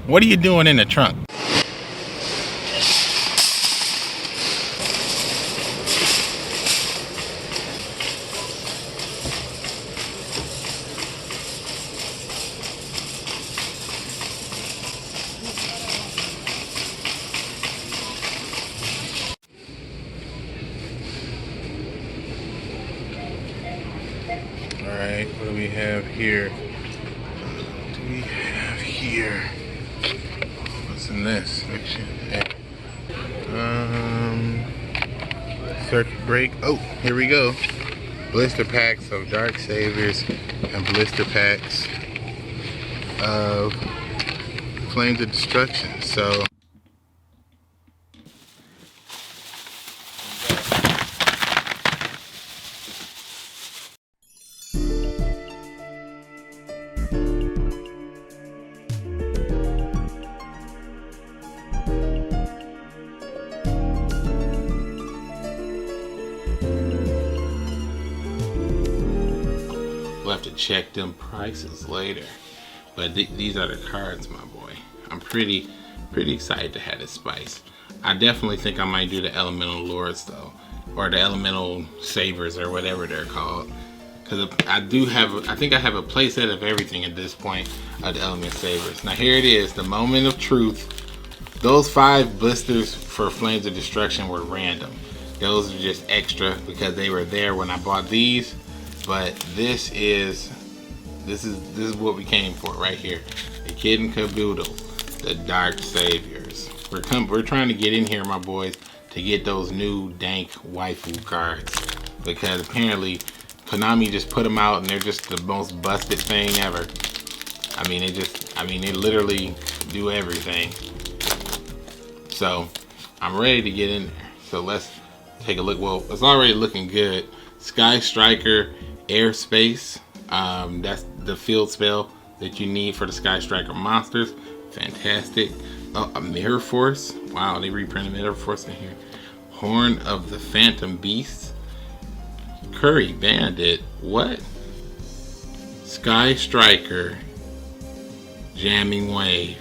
What are you doing in the trunk? Alright, what do we have here? What's in this? Circuit break. Oh, here we go. Blister packs of Dark Saviors and blister packs of Flames of Destruction. So we'll have to check them prices later, but these are the cards, my boy. I'm pretty excited to have this spice. I definitely think I might do the Elemental Lords though, or the Elemental Savers, or whatever they're called, because I think I have a playset of everything at this point of the Element Savers. Now here it is, the moment of truth. Those 5 blisters for Flames of Destruction were random. Those are just extra because they were there when I bought these. But this is what we came for right here. The Kid and Caboodle, the Dark Saviors. We're trying to get in here, my boys, to get those new dank waifu cards, because apparently Konami just put them out and they're just the most busted thing ever. They literally do everything. So I'm ready to get in there. So let's take a look. Well, it's already looking good. Sky Striker Airspace. That's the field spell that you need for the Sky Striker monsters. Fantastic. Oh, a Mirror Force. Wow, they reprinted Mirror Force in here. Horn of the Phantom Beast. Curry Bandit. What? Sky Striker Jamming Wave.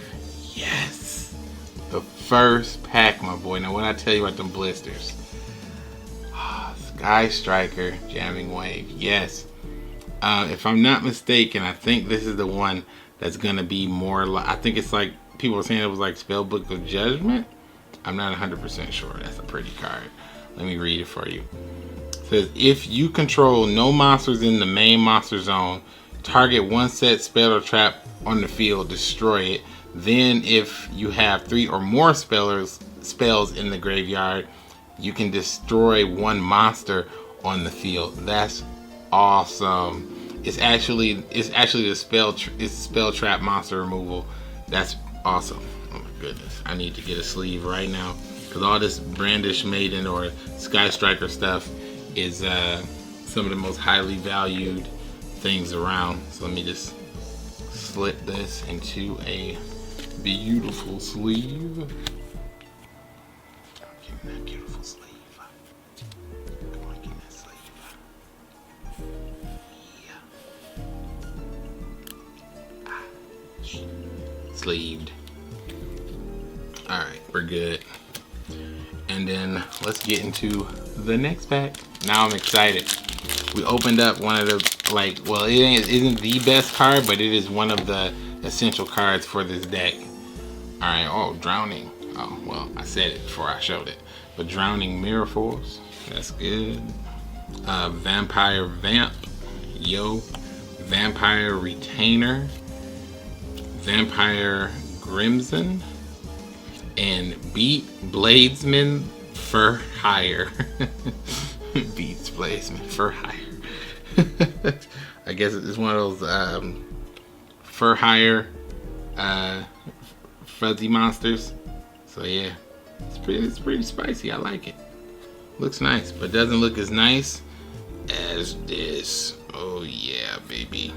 Yes. The first pack, my boy. Now what I tell you about them blisters. Sky Striker Jamming Wave. Yes. If I'm not mistaken, I think this is the one that's gonna be more like, I think it's like, people were saying it was like Spellbook of Judgment. I'm not 100% sure. That's a pretty card. Let me read it for you. It says, if you control no monsters in the main monster zone, target one set spell or trap on the field, destroy it. Then if you have 3 or more spells in the graveyard, you can destroy one monster on the field. That's awesome. It's actually the spell trap monster removal. That's awesome. Oh my goodness. I need to get a sleeve right now, because all this Brandish Maiden or Sky Striker stuff is some of the most highly valued things around. So let me just slip this into a beautiful sleeve. Give me that beautiful sleeve. Come on, give me that sleeve. Yeah. Sleeved. Alright, we're good. And then let's get into the next pack. Now I'm excited. We opened up one of the, like, well, it isn't the best card, but it is one of the essential cards for this deck. Alright, oh, Drowning. Oh, well, I said it before I showed it. But Drowning Mirror Force, that's good. Vampire Vamp, yo. Vampire Retainer, Vampire Crimson, and Beat Bladesman for Hire. Beats Bladesman for Hire. I guess it's one of those for hire fuzzy monsters. So yeah, it's pretty spicy. I like it. Looks nice, but doesn't look as nice as this. Oh yeah, baby.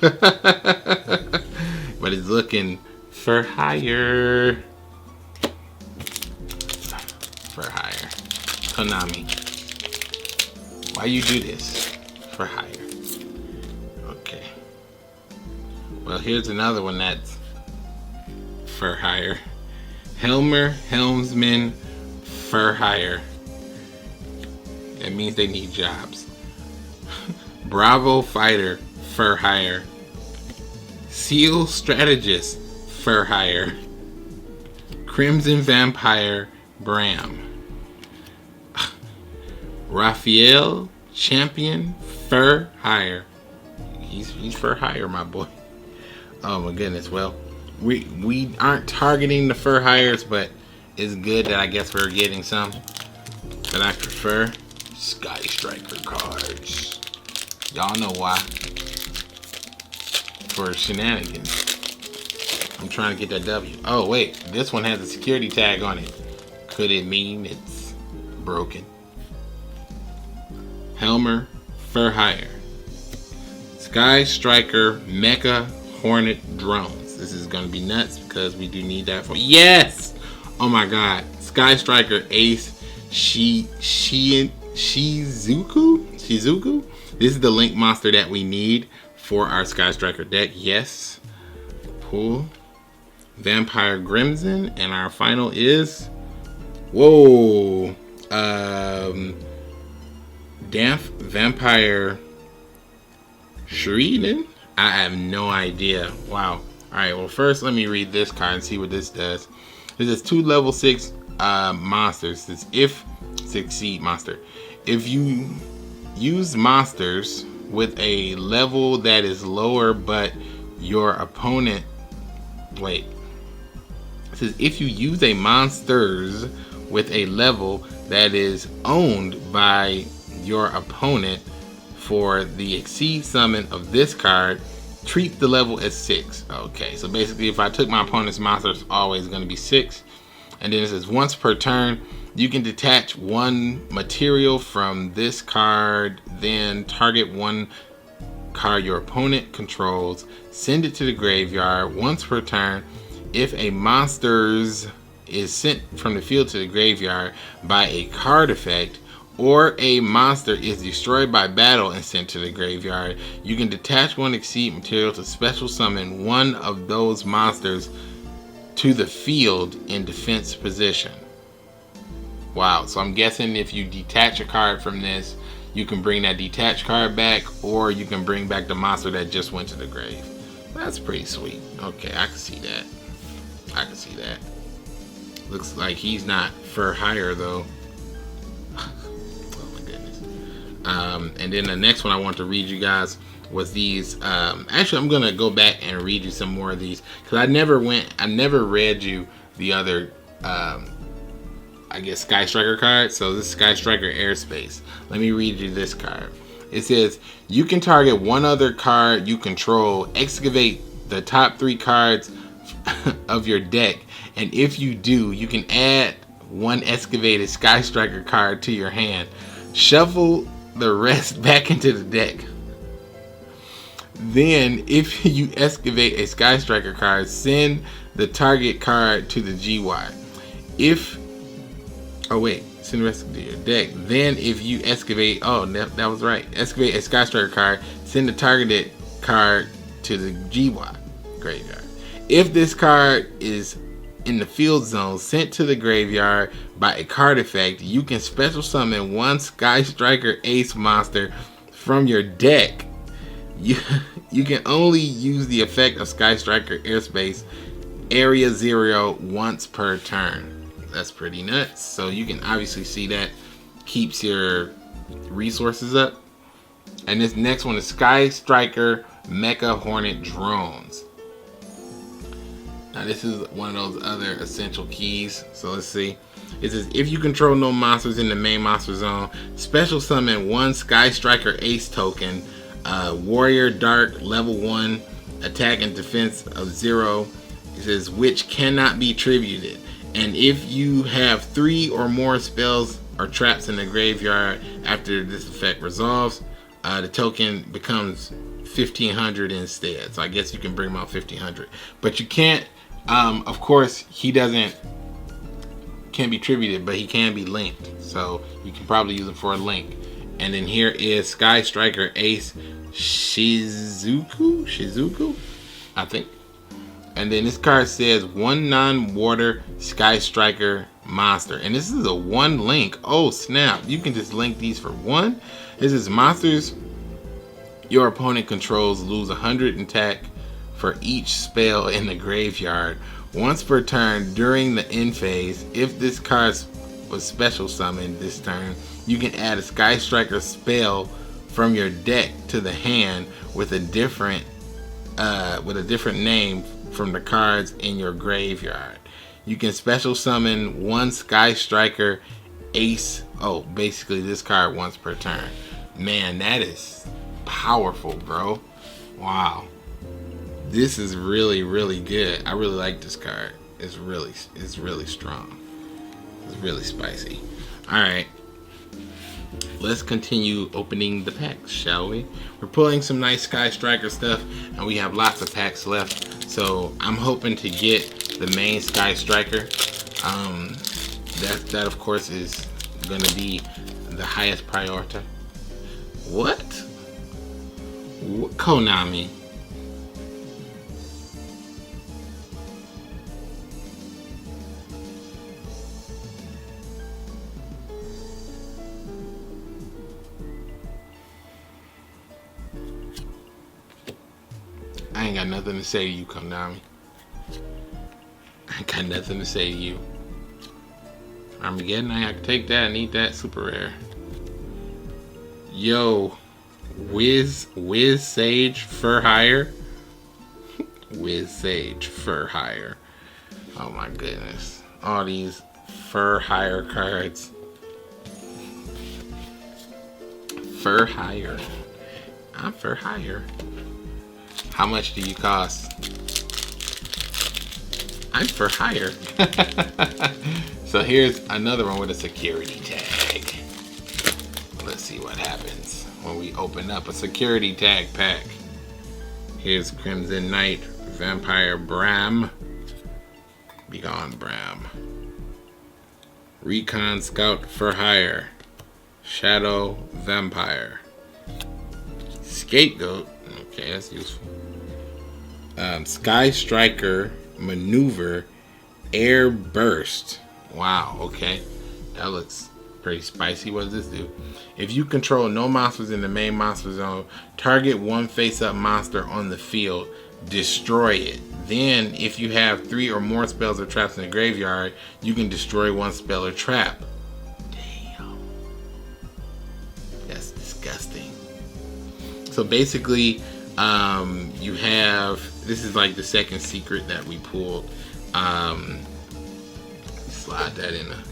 But it's looking for hire. For hire. Konami, why you do this? For hire. Okay. Well, here's another one that's for hire. Helmsman for hire. That means they need jobs. Bravo fighter for hire. Seal strategist for hire. Crimson vampire Bram. Raphael champion for hire. He's for hire, my boy. Oh my goodness. Well, we aren't targeting the fur hires, but it's good that I guess we're getting some that I prefer. Sky Striker cards. Y'all know why. For shenanigans. I'm trying to get that W. Oh wait, this one has a security tag on it. Could it mean it's broken? Helmer for hire. Sky Striker Mecha Hornet drones. This is gonna be nuts because we do need that for. Yes! Oh my god. Sky Striker Ace Shizuku? This is the link monster that we need for our Sky Striker deck. Yes. Pull. Vampire Crimson. And our final is. Whoa. Vampire Sharpening? I have no idea. Wow. Alright, well first let me read this card and see what this does. This is 2 level 6 monsters. This if succeed monster. If you use monsters with a level that is lower but your opponent it says if you use a monsters with a level that is owned by your opponent for the exceed summon of this card, treat the level as 6. Okay, so basically if I took my opponent's monster, it's always going to be 6. And then it says once per turn, you can detach 1 material from this card, then target 1 card your opponent controls, send it to the graveyard once per turn. If a monster's is sent from the field to the graveyard by a card effect, or a monster is destroyed by battle and sent to the graveyard, you can detach 1 exceed material to special summon 1 of those monsters to the field in defense position. Wow, so I'm guessing if you detach a card from this, you can bring that detached card back, or you can bring back the monster that just went to the grave. That's pretty sweet. Okay, I can see that. I can see that. Looks like he's not for hire though. And then the next one I want to read you guys was these. Actually, I'm gonna go back and read you some more of these because I never read you the other, I guess, Sky Striker card. So this is Sky Striker Airspace. Let me read you this card. It says you can target 1 other card you control, excavate the top 3 cards of your deck, and if you do, you can add 1 excavated Sky Striker card to your hand. Shuffle the rest back into the deck. Then if you excavate a Sky Striker card, send the target card to the GY. Send the rest of your deck. Then if you excavate, that was right, excavate a Sky Striker card, send the targeted card to the GY graveyard. If this card is in the field zone sent to the graveyard by a card effect, you can special summon 1 Sky Striker Ace monster from your deck. You can only use the effect of Sky Striker Airspace Area 0 once per turn. That's pretty nuts. So you can obviously see that keeps your resources up. And this next one is Sky Striker Mecha Hornet drones. Now this is one of those other essential keys. So let's see. It says if you control no monsters in the main monster zone, special summon 1 Sky Striker Ace token, Warrior Dark level 1, attack and defense of 0. It says which cannot be tributed. And if you have 3 or more spells or traps in the graveyard after this effect resolves, the token becomes 1500 instead. So I guess you can bring him out 1500, but you can't. Of course, he can't be tributed, but he can be linked. So you can probably use him for a link. And then here is Sky Striker Ace Shizuku, I think. And then this card says 1 non-water Sky Striker monster. And this is a 1 link. Oh snap. You can just link these for 1. This is monsters your opponent controls lose 100 attack for each spell in the graveyard. Once per turn during the end phase, if this card was special summoned this turn, you can add a Sky Striker spell from your deck to the hand with a different name from the cards in your graveyard. You can special summon 1 Sky Striker ace. Oh, basically this card once per turn. Man, that is powerful, bro. Wow. This is really, really good. I really like this card. It's really strong. It's really spicy. Alright. Let's continue opening the packs, shall we? We're pulling some nice Sky Striker stuff, and we have lots of packs left. So I'm hoping to get the main Sky Striker. That of course is gonna be the highest priority. What? Konami. I ain't got nothing to say to you, Konami. I ain't got nothing to say to you. Armageddon, I can take that and eat that super rare. Yo, Wiz Sage for hire. Wiz Sage for hire. Oh my goodness. All these for hire cards. For hire. I'm for hire. How much do you cost? I'm for hire. So here's another one with a security tag. Let's see what happens when we open up a security tag pack. Here's Crimson Knight, Vampire Bram. Be gone, Bram. Recon Scout for hire. Shadow Vampire. Scapegoat. Okay, that's useful. Sky Striker Maneuver Air Burst. Wow, okay. That looks pretty spicy. What does this do? If you control no monsters in the main monster zone, target 1 face-up monster on the field, destroy it. Then, if you have 3 or more spells or traps in the graveyard, you can destroy 1 spell or trap. Damn. That's disgusting. So basically, you have, this is like the second secret that we pulled. Slide that in a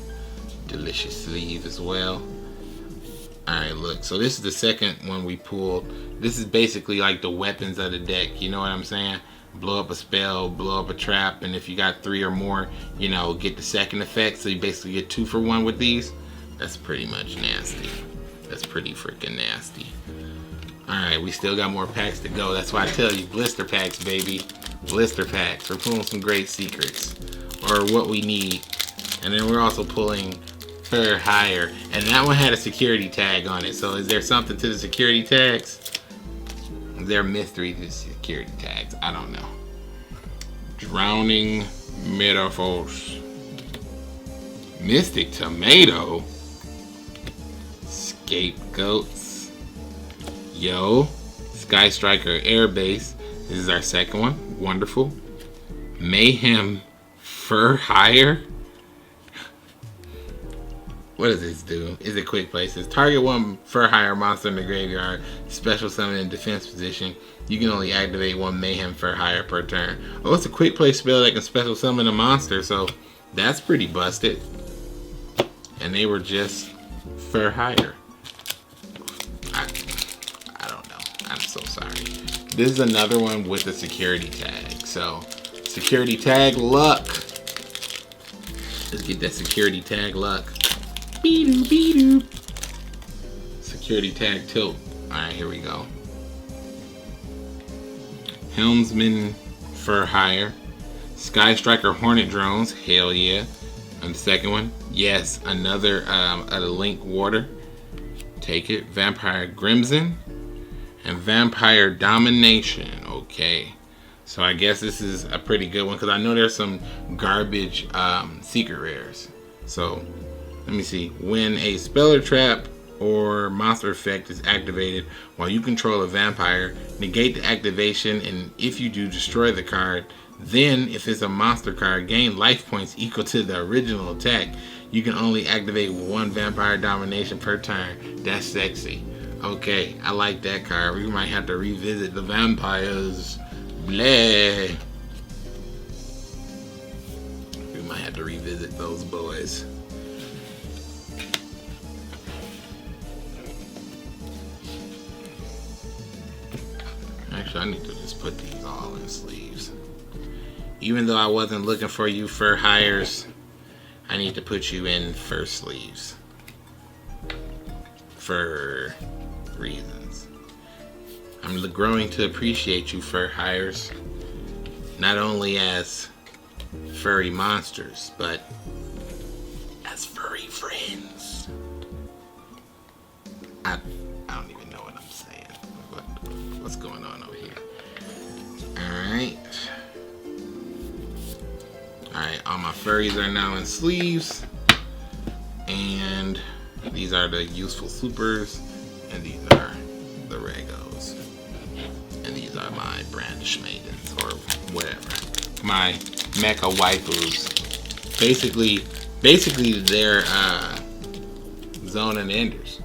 delicious sleeve as well. Alright, look, so this is the second one we pulled. This is basically like the weapons of the deck, you know what I'm saying? Blow up a spell, blow up a trap, and if you got 3 or more, you know, get the second effect. So you basically get 2 for 1 with these. That's pretty much nasty. That's pretty freaking nasty. Alright, we still got more packs to go. That's why I tell you, blister packs, baby. Blister packs. We're pulling some great secrets. Or what we need. And then we're also pulling for hire. And that one had a security tag on it. So is there something to the security tags? Is there a mystery to the security tags? I don't know. Drowning Metaphors. Mystic Tomato. Scapegoats. Yo. Sky Striker Airbase. This is our second one. Wonderful. Mayhem for hire. What does this do? Is it quick play? It says target 1 for hire monster in the graveyard. Special summon in defense position. You can only activate 1 mayhem for hire per turn. Oh, it's a quick play spell that can special summon a monster. So that's pretty busted. And they were just for hire. I don't know. I'm so sorry. This is another one with a security tag. So security tag luck. Let's get that security tag luck. Beedoo, beedoo. Security tag tilt. Alright, here we go. Helmsman for hire. Sky Striker Hornet Drones. Hell yeah. And the second one. Yes, another a Link Water. Take it. Vampire Crimson. And Vampire Domination. Okay. So I guess this is a pretty good one because I know there's some garbage secret rares. So let me see. When a spell or trap or monster effect is activated while you control a vampire, negate the activation, and if you do, destroy the card. Then, if it's a monster card, gain life points equal to the original attack. You can only activate one vampire domination per turn. That's sexy. Okay, I like that card. We might have to revisit the vampires. Bleh. We might have to revisit those boys. Actually, I need to just put these all in sleeves. Even though I wasn't looking for you fur hires, I need to put you in fur sleeves. For reasons. I'm growing to appreciate you fur hires. Not only as furry monsters, but as furry friends. I don't even know what I'm saying. What's going on over here? Alright. Alright, all my furries are now in sleeves. And these are the useful supers. And these are the regos. And these are my brandish maidens or whatever. My mecha waifus. Basically they're zone and enders.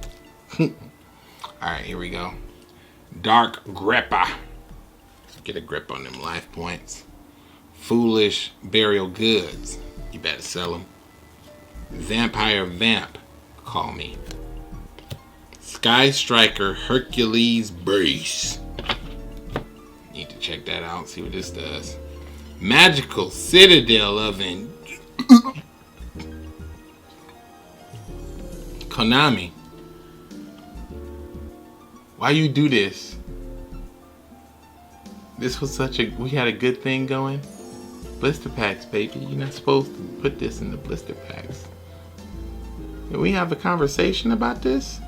Alright, here we go. Dark Greppa. Get a grip on them life points. Foolish Burial Goods. You better sell them. Vampire Vamp. Call me. Sky Striker Hercules Brace. Need to check that out. See what this does. Magical Citadel Oven. Konami. Why you do this? This was we had a good thing going. Blister packs, baby. You're not supposed to put this in the blister packs. Can we have a conversation about this?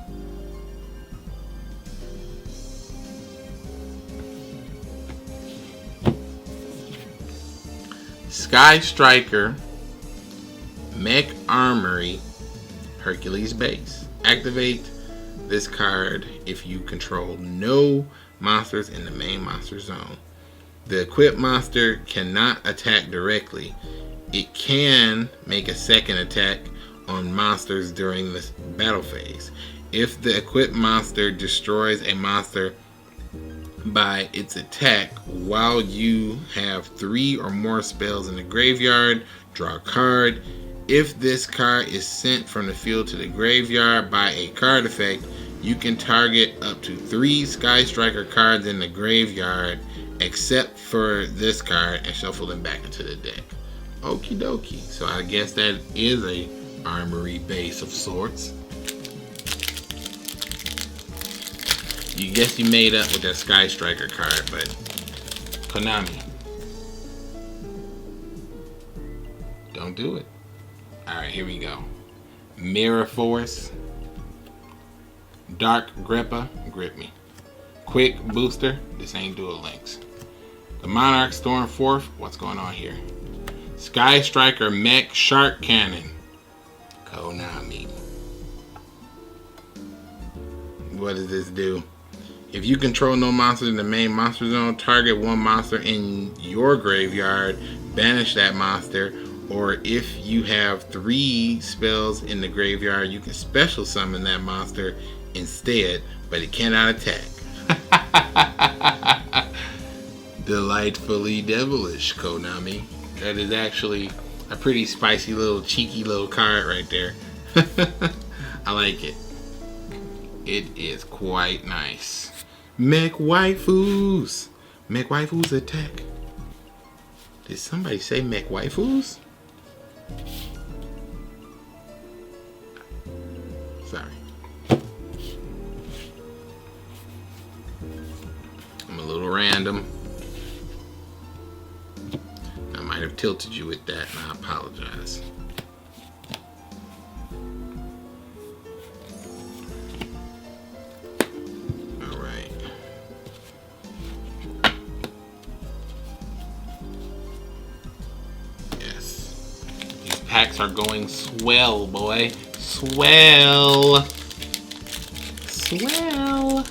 Sky Striker, Mech Armory, Hercules Base. Activate this card if you control no monsters in the main monster zone. The equipped monster cannot attack directly. It can make a second attack on monsters during this battle phase. If the equipped monster destroys a monster by its attack while you have 3 or more spells in the graveyard, draw a card. If this card is sent from the field to the graveyard by a card effect, you can target up to 3 Sky Striker cards in the graveyard except for this card and shuffle them back into the deck. Okie dokie. So I guess that is a armory base of sorts. You guess you made up with that Sky Striker card, but Konami, don't do it. Alright, here we go. Mirror Force, Dark Greppa, grip me. Quick Booster, this ain't Duel Links. The Monarch Storm Forth, what's going on here? Sky Striker Mech Shark Cannon, Konami. What does this do? If you control no monsters in the main monster zone, target one monster in your graveyard, banish that monster, or if you have 3 spells in the graveyard, you can special summon that monster instead, but it cannot attack. Delightfully devilish, Konami. That is actually a pretty spicy little cheeky little card right there. I like it. It is quite nice. Mech waifus. Mech waifus attack. Did somebody say mech waifus? Sorry. I'm a little random. I might have tilted you with that, and I apologize. packs are going swell, boy. Swell. Swell.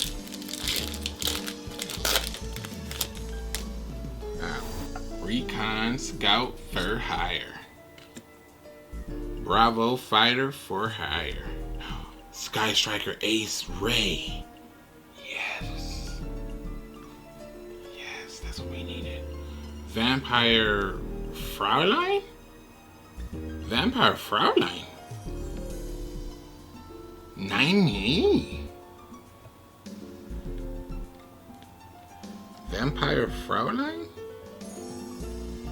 Recon Scout for hire. Bravo Fighter for hire. Sky Striker Ace Ray. Yes. Yes, that's what we needed. Vampire Fraulein? Vampire Fraulein? 90? Vampire Fraulein?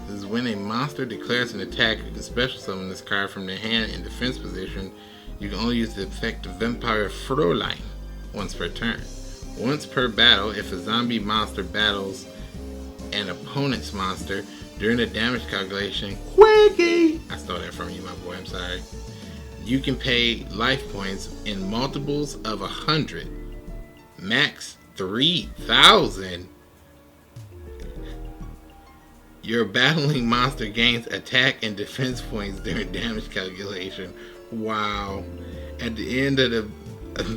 This is when a monster declares an attack, you can special summon this card from the hand in defense position. You can only use the effect of Vampire Fraulein once per turn. Once per battle, if a zombie monster battles an opponent's monster during the damage calculation, Quickie! I stole that from you, my boy, I'm sorry. You can pay life points in multiples of 100. Max 3,000. Your battling monster gains attack and defense points during damage calculation. Wow. At the end of the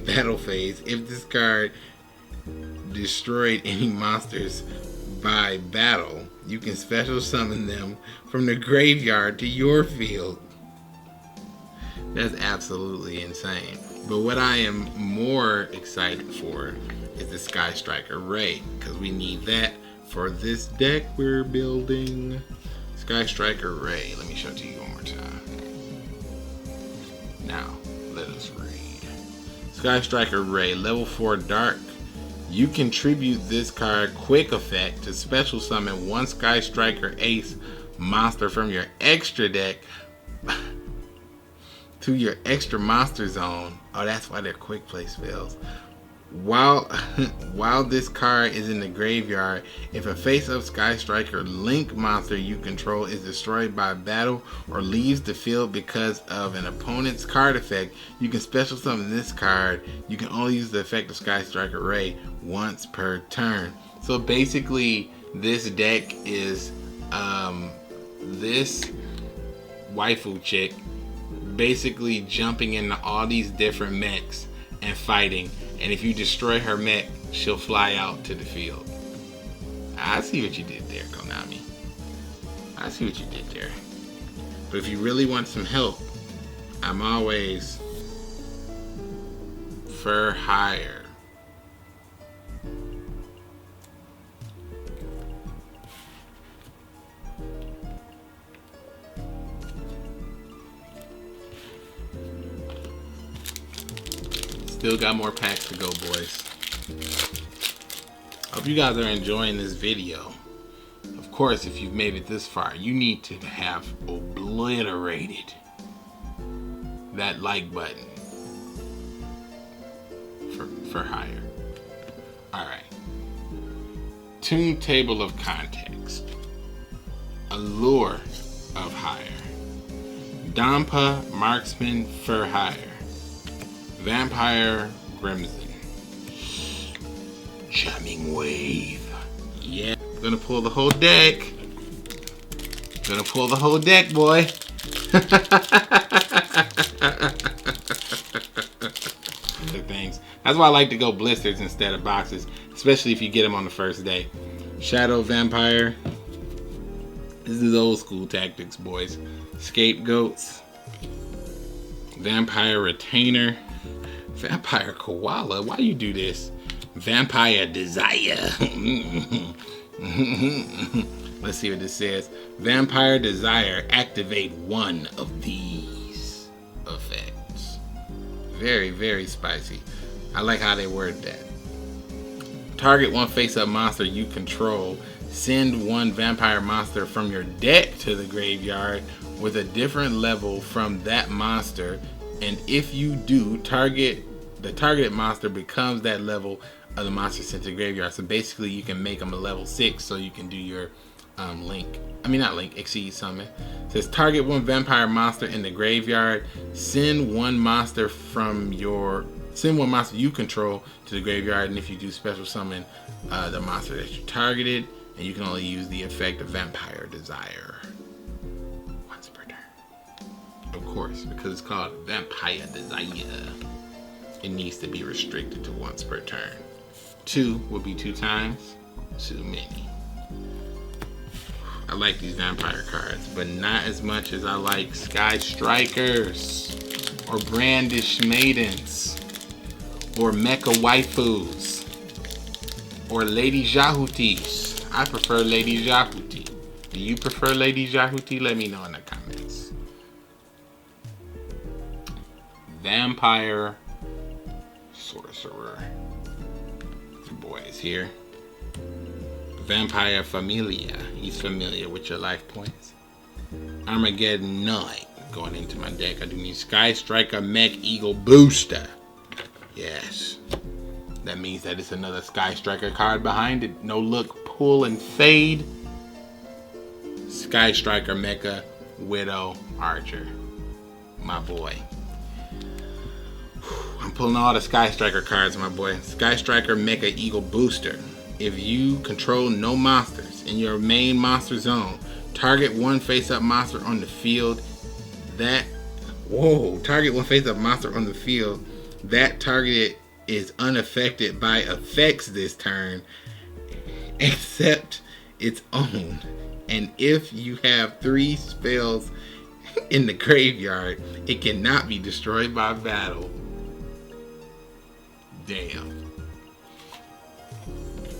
battle phase, if this card destroyed any monsters by battle, you can special summon them from the graveyard to your field. That's absolutely insane. But what I am more excited for is the Sky Striker Ray, because we need that for this deck we're building. Sky Striker Ray. Let me show it to you one more time. Now, let us read. Sky Striker Ray, level 4 Dark. You contribute this card quick effect to special summon one Sky Striker Ace monster from your extra deck to your extra monster zone. Oh, that's why they're quick play spells. While this card is in the graveyard, if a face-up Sky Striker Link monster you control is destroyed by battle or leaves the field because of an opponent's card effect, you can special summon this card. You can only use the effect of Sky Striker Ray once per turn. So basically, this deck is this waifu chick basically jumping into all these different mechs and fighting, and if you destroy her mech, she'll fly out to the field. I see what you did there, Konami. I see what you did there. But if you really want some help, I'm always for hire. Still got more packs to go, boys. Hope you guys are enjoying this video. Of course, if you've made it this far, you need to have obliterated that like button for hire. Alright. Tune Table of Context. Allure of hire. Dampa Marksman for hire. Vampire Crimson. Jamming Wave. Yeah. Gonna pull the whole deck. Gonna pull the whole deck, boy. Things. That's why I like to go blisters instead of boxes, especially if you get them on the first day. Shadow Vampire. This is old school tactics, boys. Scapegoats. Vampire Retainer. Vampire Koala, why you do this? Vampire Desire. Let's see what this says. Vampire Desire, activate one of these effects. Very, very spicy. I like how they word that. Target one face-up monster you control. Send one vampire monster from your deck to the graveyard with a different level from that monster. And if you do, the targeted monster becomes that level of the monster sent to the graveyard. So basically, you can make them a level 6 so you can do your exceed summon. It says target one vampire monster in the graveyard. Send one monster you control to the graveyard, and if you do special summon the monster that you targeted, and you can only use the effect of Vampire Desire once per turn. Of course, because it's called Vampire Desire. It needs to be restricted to once per turn. 2 would be 2 times. Too many. I like these vampire cards, but not as much as I like Sky Strikers, or Brandish Maidens, or Mecha Waifus, or Lady Jahutis. I prefer Lady Jahuti. Do you prefer Lady Jahuti? Let me know in the comments. Vampire Sorcerer. The boy is here. Vampire Familia. He's familiar with your life points. Armageddon Knight. Going into my deck, I do need Sky Striker Mech Eagle Booster. Yes. That means that it's another Sky Striker card behind it. No look, pull, and fade. Sky Striker Mecha Widow Archer. My boy. I'm pulling all the Sky Striker cards, my boy. Sky Striker Mecha Eagle Booster. If you control no monsters in your main monster zone, target one face-up monster on the field. Target one face-up monster on the field. That targeted is unaffected by effects this turn, except its own. And if you have 3 spells in the graveyard, it cannot be destroyed by battle. Damn.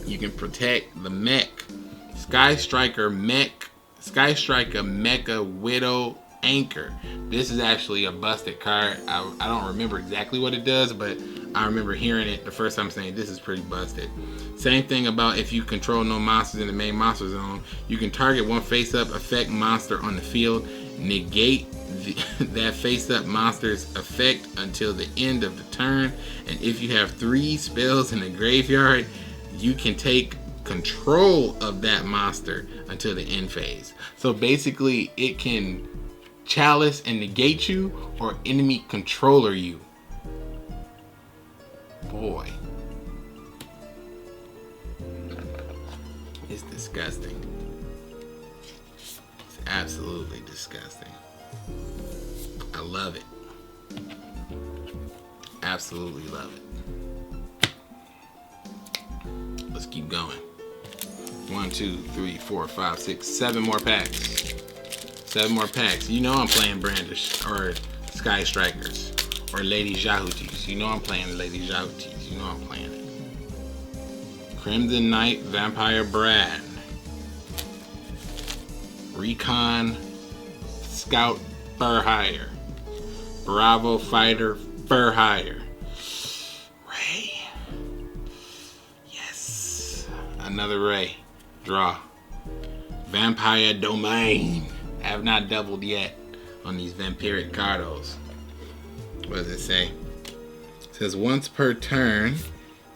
You can protect the mech. Sky Striker Mecha Widow Anchor. This is actually a busted card. I don't remember exactly what it does, but I remember hearing it the first time saying this is pretty busted. Same thing about if you control no monsters in the main monster zone. You can target one face-up effect monster on the field, negate that face-up monster's effect until the end of the turn, and if you have 3 spells in the graveyard, you can take control of that monster until the end phase. So basically, it can chalice and negate you, or enemy controller you. Boy, it's disgusting. It's absolutely disgusting. I love it. Absolutely love it. Let's keep going. 1, 2, 3, 4, 5, 6, 7 more packs. 7 more packs. You know I'm playing Brandish or Sky Strikers or Lady Jahutis. You know I'm playing Lady Jahutis. You know I'm playing it. Crimson Knight Vampire Brad. Recon Scout Fur Hire. Bravo Fighter Fur Hire. Ray. Yes. Another Ray. Draw. Vampire Domain. I have not doubled yet on these vampiric cardos. What does it say? It says once per turn,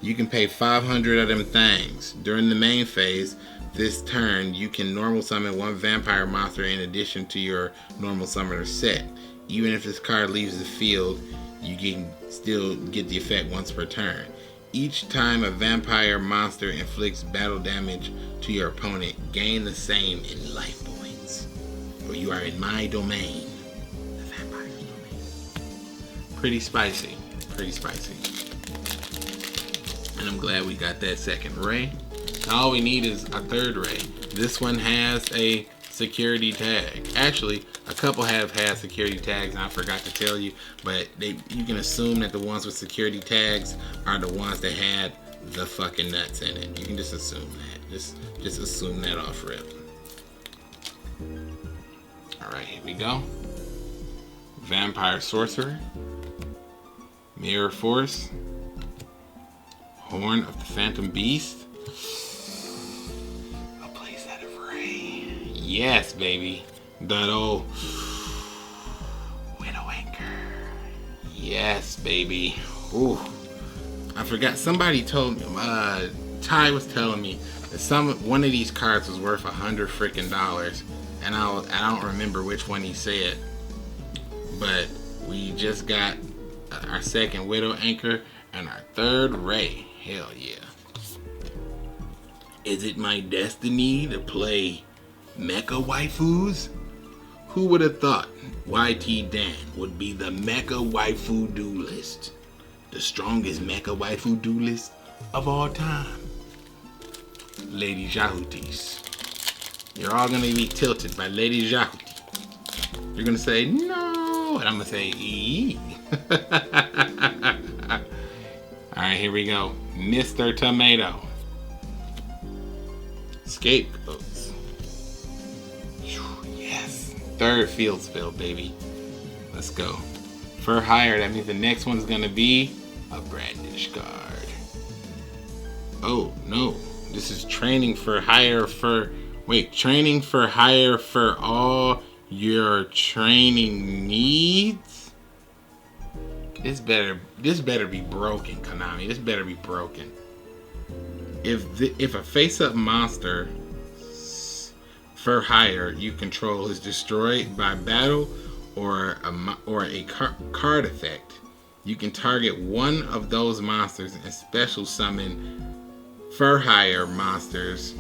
you can pay 500 of them things. During the main phase, this turn, you can normal summon 1 vampire monster in addition to your normal summoner set. Even if this card leaves the field, you can still get the effect once per turn. Each time a vampire monster inflicts battle damage to your opponent, gain the same in life points. Or you are in my domain. The vampire's domain. Pretty spicy. Pretty spicy. And I'm glad we got that second Ray. All we need is a third Ray. This one has a security tag. Actually, a couple have had security tags and I forgot to tell you, but you can assume that the ones with security tags are the ones that had the fucking nuts in it. You can just assume that. Just assume that off rip. Alright, here we go. Vampire Sorcerer. Mirror Force. Horn of the Phantom Beast. Yes, baby. That old Widow Anchor. Yes, baby. Ooh. I forgot. Somebody told me. Ty was telling me that one of these cards was worth $100 freaking, and I don't remember which one he said. But we just got our second Widow Anchor and our third Ray. Hell yeah. Is it my destiny to play Mecha Waifus? Who would have thought YTDan would be the mecha waifu duelist? The strongest mecha waifu duelist of all time. Lady Jahutis. You're all gonna be tilted by Lady Jahuti. You're gonna say no, and I'm gonna say ee. Alright, here we go. Mr. Tomato. Scapegoats. Yes. Third field spill, baby. Let's go. For hire, that means the next one's gonna be a brandish card. Oh no. This is training for hire for training for hire for all your training needs. This better be broken, Konami. This better be broken. If a face-up monster for hire you control is destroyed by battle or a card effect, you can target one of those monsters and special summon for hire monsters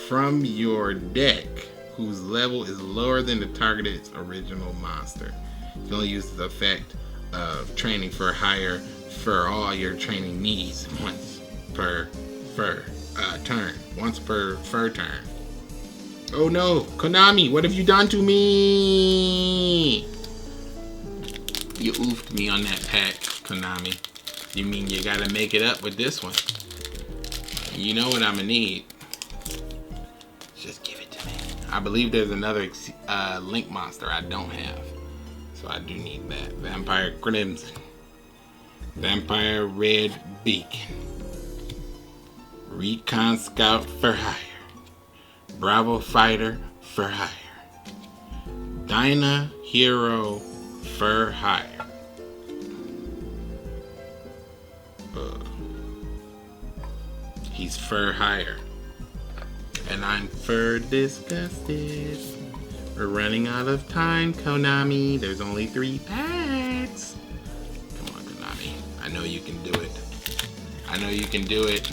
from your deck whose level is lower than the targeted's original monster. You can only use the effect of training for hire for all your training needs once per turn. Once per turn. Oh no, Konami, what have you done to me? You oofed me on that pack, Konami. You mean you gotta make it up with this one? You know what I'ma need. Just give it to me. I believe there's another link monster I don't have. So I do need that. Vampire Crimson. Vampire Red Beacon. Recon Scout for hire. Bravo Fighter for hire. Dyna Hero for hire. He's for hire. And I'm for disgusted. We're running out of time, Konami. There's only 3 packs. Come on, Konami. I know you can do it. I know you can do it.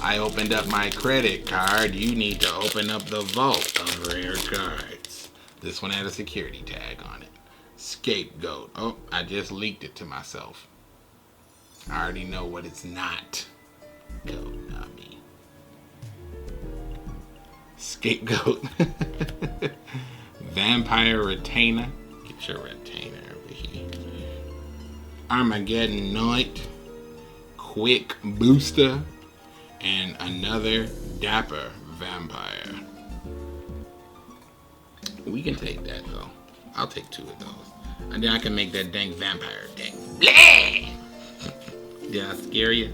I opened up my credit card. You need to open up the vault of rare cards. This one had a security tag on it. Scapegoat. Oh, I just leaked it to myself. I already know what it's not. Konami. Scapegoat. Vampire Retainer. Get your retainer over here. Armageddon Knight. Quick Booster. And another Dapper Vampire. We can take that though. I'll take 2 of those. And then I can make that dang vampire deck. Bleh! Did I scare you?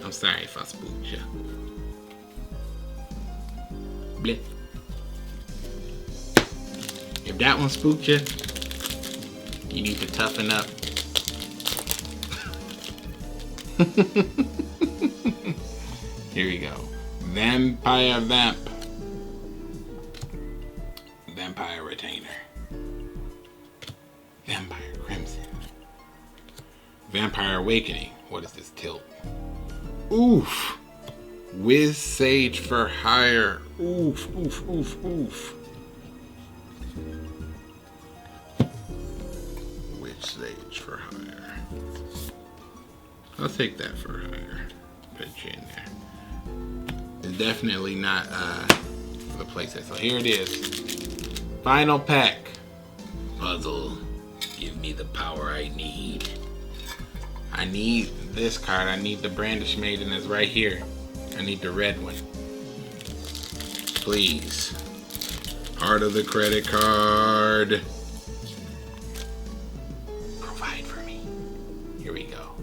I'm sorry if I spooked you. Bleh. If that one spooked you, you need to toughen up. Here we go. Vampire Vamp. Vampire Retainer. Vampire Crimson. Vampire Awakening. What is this tilt? Oof. Wiz Sage for hire. Oof, oof, oof, oof. Wiz Sage for hire. I'll take that for hire. Put you in there. It's definitely not for the playset. So here it is. Final pack. Puzzle. Give me the power I need. I need this card. I need the Brandish Maiden that's right here. I need the red one. Please. Heart of the credit card. Provide for me. Here we go.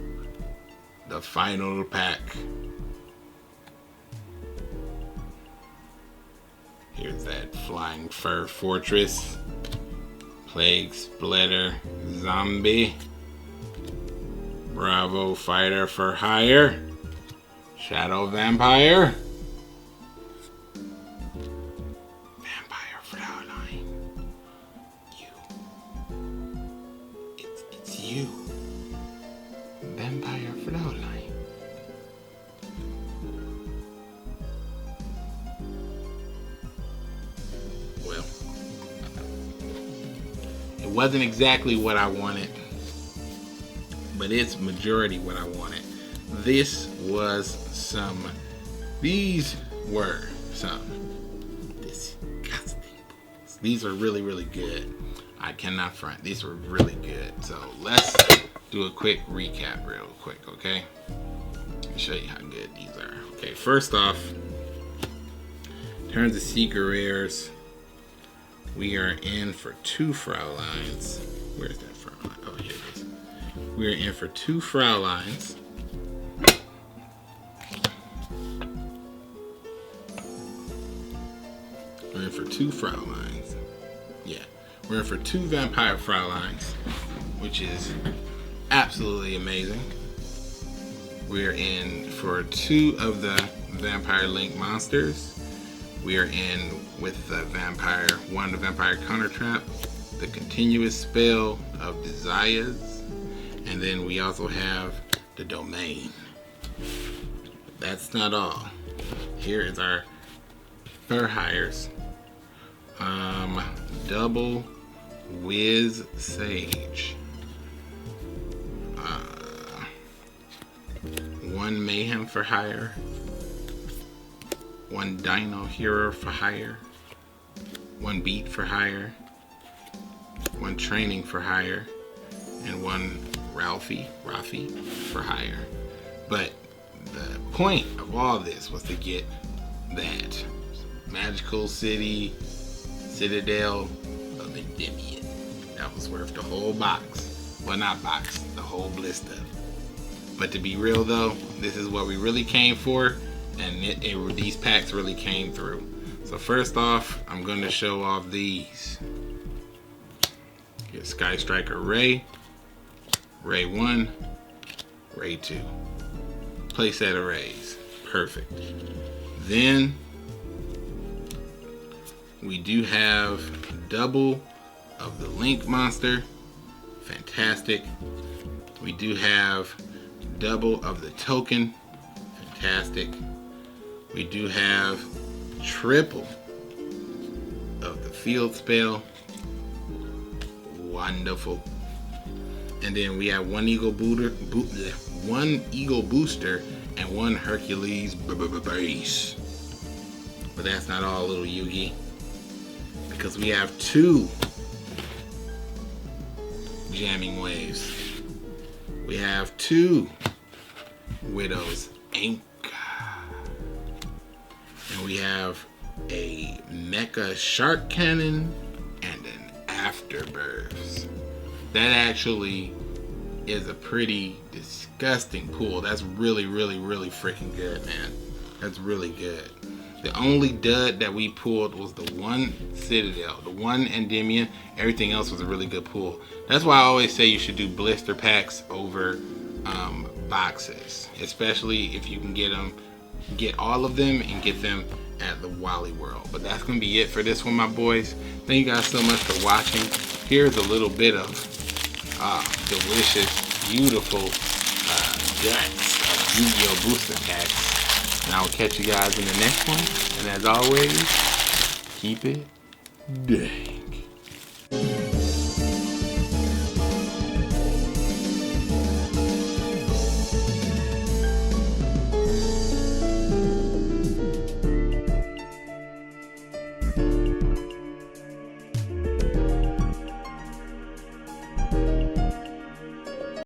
The final pack. Here's that Flying Fur Fortress. Plague Splitter Zombie. Bravo Fighter for hire. Shadow Vampire. Vampire Fraulein. You. It's you. Vampire Fraulein. Well, wasn't exactly what I wanted, but it's majority what I wanted. These were some disgusting pulls. These are really, really good. I cannot front. These were really good. So let's do a quick recap real quick, okay? Let me show you how good these are. Okay, first off, in terms of secret rares, we are in for 2 Fraulines. Where's that Fraulein? Oh, here it is. We're in for 2 Fraulines. We're in for 2 Fraulines. Yeah. We're in for 2 Vampire Fraulines, which is absolutely amazing. We're in for 2 of the Vampire Link monsters. We are in with the one of the Vampire Counter Trap, the Continuous Spell of Desires, and then we also have the Domain. But that's not all. Here is our Fur Hires. Double Wiz Sage. 1 Mayhem for hire. 1 Dino Hero for hire. 1 Beat for hire. 1 Training for hire. And 1 Rafi for hire. But the point of all this was to get that Magical City Citadel of Endymion. That was worth the whole box. Well, not box, the whole blister. But to be real though, this is what we really came for, and these packs really came through. So first off, I'm going to show off these. Get Sky Striker Ray, Ray 1, Ray 2. Playset arrays. Perfect. Then we do have double of the Link monster. Fantastic. We do have double of the token. Fantastic. We do have triple of the field spell. Wonderful. And then we have 1 Eagle Booster, 1 Eagle Booster, and 1 Hercules base. But that's not all, little Yugi, because we have 2 Jamming Waves. We have 2 Widow's Anchor. And we have a Mecha Shark Cannon and an Afterbirth. That actually is a pretty disgusting pull. That's really, really, really freaking good, man. That's really good. The only dud that we pulled was the 1 Citadel, the 1 Endymion. Everything else was a really good pull. That's why I always say you should do blister packs over boxes, especially if you can get all of them and get them at the Wally World. But that's gonna be it for this one, my boys. Thank you guys so much for watching. Here's a little bit of delicious, beautiful guts of Yu-Gi-Oh! Booster packs. And I will catch you guys in the next one. And as always, keep it day.